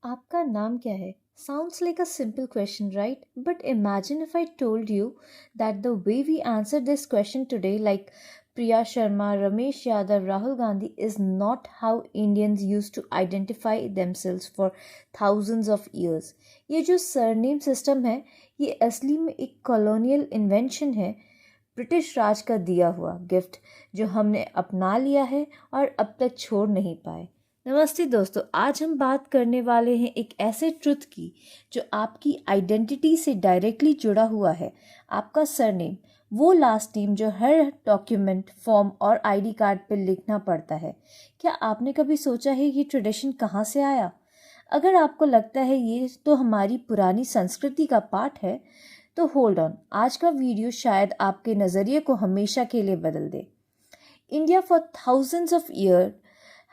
आपका नाम क्या है? Sounds like a simple question, right? But imagine if I told you that the way we answer this question today, like Priya Sharma, Ramesh Yadav, Rahul Gandhi, is not how Indians used to identify themselves for thousands of years. ये जो surname system है, ये असली में एक colonial invention है, British राज का दिया हुआ गिफ्ट जो हमने अपना लिया है और अब तक छोड़ नहीं पाए। नमस्ते दोस्तों, आज हम बात करने वाले हैं एक ऐसे ट्रुथ की जो आपकी आइडेंटिटी से डायरेक्टली जुड़ा हुआ है। आपका सरनेम, वो लास्ट नेम जो हर डॉक्यूमेंट, फॉर्म और आईडी कार्ड पर लिखना पड़ता है। क्या आपने कभी सोचा है ये ट्रेडिशन कहाँ से आया? अगर आपको लगता है ये तो हमारी पुरानी संस्कृति का पार्ट है, तो होल्ड ऑन, आज का वीडियो शायद आपके नज़रिए को हमेशा के लिए बदल दे। India for thousands of year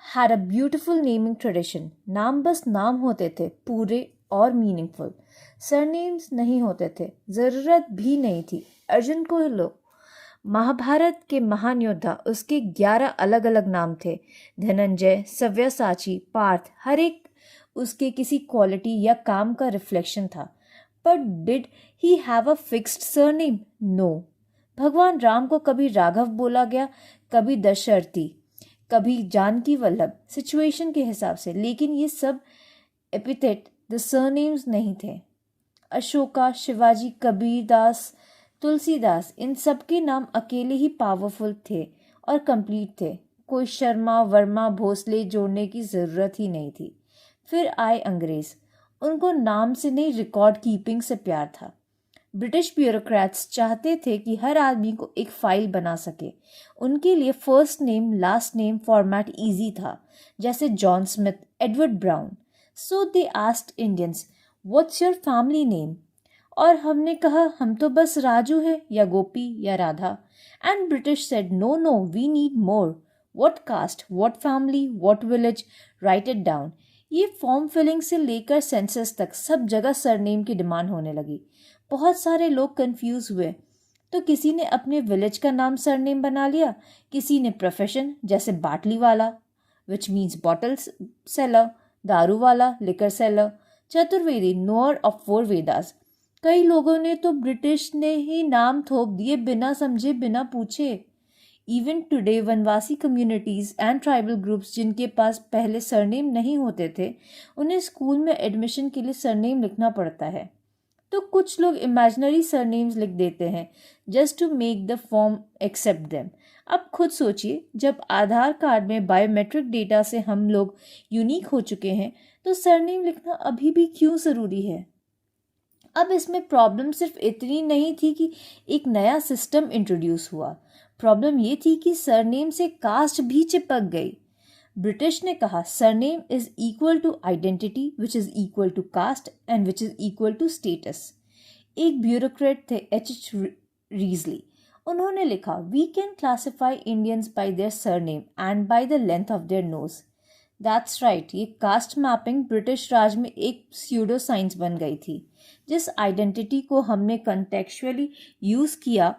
had a beautiful naming tradition. नाम बस नाम होते थे, पूरे और मीनिंगफुल। सरनेम्स नहीं होते थे, ज़रूरत भी नहीं थी। अर्जुन को लो, महाभारत के महान योद्धा, उसके 11 अलग अलग नाम थे। धनंजय, सव्यसाची, पार्थ, हर एक उसके किसी क्वालिटी या काम का रिफ्लेक्शन था। पर did he have a fixed surname? No. भगवान राम को कभी राघव बोला गया, कभी दशरथी, कभी जानकी वल्लभ, सिचुएशन के हिसाब से, लेकिन ये सब एपिथेट द सरनेम्स नहीं थे। अशोका, शिवाजी, कबीरदास, तुलसीदास, इन सब के नाम अकेले ही पावरफुल थे और कंप्लीट थे। कोई शर्मा, वर्मा, भोसले जोड़ने की ज़रूरत ही नहीं थी। फिर आए अंग्रेज़, उनको नाम से नहीं रिकॉर्ड कीपिंग से प्यार था। ब्रिटिश ब्यूरोक्रेट्स चाहते थे कि हर आदमी को एक फाइल बना सके। उनके लिए first name last name format easy था, जैसे John Smith, Edward brown. So they asked Indians, what's your family name? और हमने कहा हम तो बस राजू है या गोपी या Radha. And British said no no, we need more. What caste, what family, what village, write it down. ये फॉर्म फिलिंग से लेकर सेंसस तक सब जगह सरनेम की डिमांड होने लगी। बहुत सारे लोग कंफ्यूज हुए, तो किसी ने अपने विलेज का नाम सरनेम बना लिया, किसी ने प्रोफेशन, जैसे बाटली वाला विच मीन्स बॉटल सेलर, दारू वाला liquor seller, Chaturvedi knower of 4 Vedas. कई लोगों ने तो ब्रिटिश ने ही नाम थोप दिए, बिना समझे बिना पूछे। इवन टुडे वनवासी कम्युनिटीज़ एंड ट्राइबल ग्रुप्स जिनके पास पहले सरनेम नहीं होते थे, उन्हें स्कूल में एडमिशन के लिए सरनेम लिखना पड़ता है। तो कुछ लोग इमेजिनरी सरनेम्स लिख देते हैं just to make the form accept them. अब खुद सोचिए, जब आधार कार्ड में बायोमेट्रिक डेटा से हम लोग यूनिक हो चुके हैं, तो सरनेम लिखना अभी भी क्यों ज़रूरी है? अब इसमें प्रॉब्लम सिर्फ इतनी नहीं थी कि एक नया सिस्टम इंट्रोड्यूस हुआ। प्रॉब्लम ये थी कि सरनेम से कास्ट भी चिपक गई। ब्रिटिश ने कहा surname is equal to identity which is equal to caste and which is equal to status. एक ब्यूरोक्रेट थे एच रीजली, उन्होंने लिखा we can classify Indians by their surname and by the length of their nose. That's right, ये caste mapping British Raj में एक pseudo science बन गई थी। जिस आइडेंटिटी को हमने कंटेक्चुअली यूज़ किया,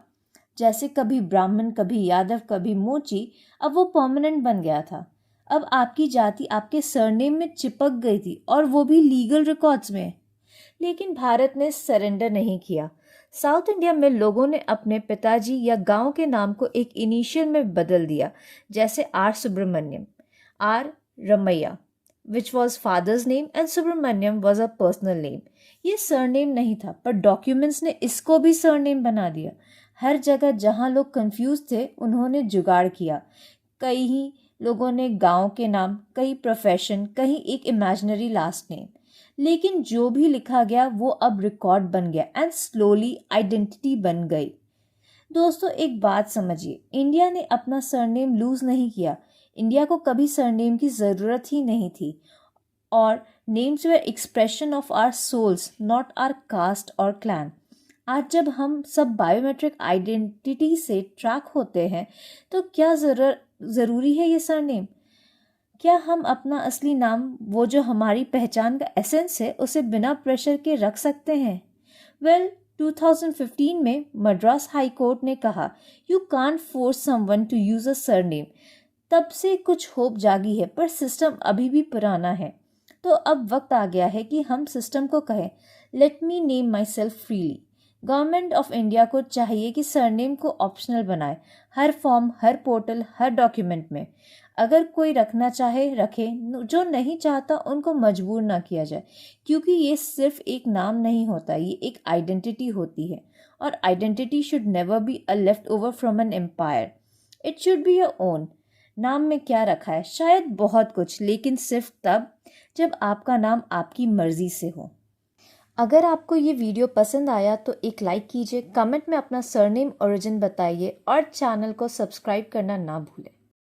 जैसे कभी ब्राह्मण, कभी यादव, कभी मोची, अब वो परमानेंट बन गया था। अब आपकी जाति आपके सरनेम में चिपक गई थी, और वो भी लीगल रिकॉर्ड्स में। लेकिन भारत ने सरेंडर नहीं किया। साउथ इंडिया में लोगों ने अपने पिताजी या गांव के नाम को एक इनिशियल में बदल दिया, जैसे R Subramaniam, R Ramaiah, which was father's name, and Subramaniam was a personal name. ये सरनेम नहीं था, पर डॉक्यूमेंट्स ने इसको भी सरनेम बना दिया। हर जगह जहाँ लोग कंफ्यूज थे, उन्होंने जुगाड़ किया। कई लोगों ने गांव के नाम, कहीं प्रोफेशन, कहीं एक इमेजिनरी लास्ट नेम। लेकिन जो भी लिखा गया वो अब रिकॉर्ड बन गया एंड स्लोली आइडेंटिटी बन गई। दोस्तों, एक बात समझिए, इंडिया ने अपना सरनेम लूज नहीं किया। इंडिया को कभी सरनेम की ज़रूरत ही नहीं थी, और names were expression of our souls, not our caste और क्लैन। आज जब हम सब बायोमेट्रिक आइडेंटिटी से ट्रैक होते हैं, तो क्या ज़रूरी है ये सरनेम? क्या हम अपना असली नाम, वो जो हमारी पहचान का एसेंस है, उसे बिना प्रेशर के रख सकते हैं? वेल, 2015 में मद्रास हाई कोर्ट ने कहा you can't force someone to use a surname. तब से कुछ होप जागी है, पर सिस्टम अभी भी पुराना है। तो अब वक्त आ गया है कि हम सिस्टम को कहें, let me name my self freely. Government of India को चाहिए कि सरनेम को ऑप्शनल बनाए, हर फॉर्म, हर पोर्टल, हर डॉक्यूमेंट में। अगर कोई रखना चाहे रखे, जो नहीं चाहता उनको मजबूर ना किया जाए, क्योंकि ये सिर्फ एक नाम नहीं होता, ये एक आइडेंटिटी होती है। और identity should never be a leftover from an empire, it should be your own. नाम में क्या रखा है? शायद बहुत कुछ, लेकिन सिर्फ तब जब आपका नाम आपकी मर्जी से हो। अगर आपको ये वीडियो पसंद आया तो एक लाइक कीजिए, कमेंट में अपना सरनेम ओरिजिन बताइए और चैनल को सब्सक्राइब करना ना भूलें।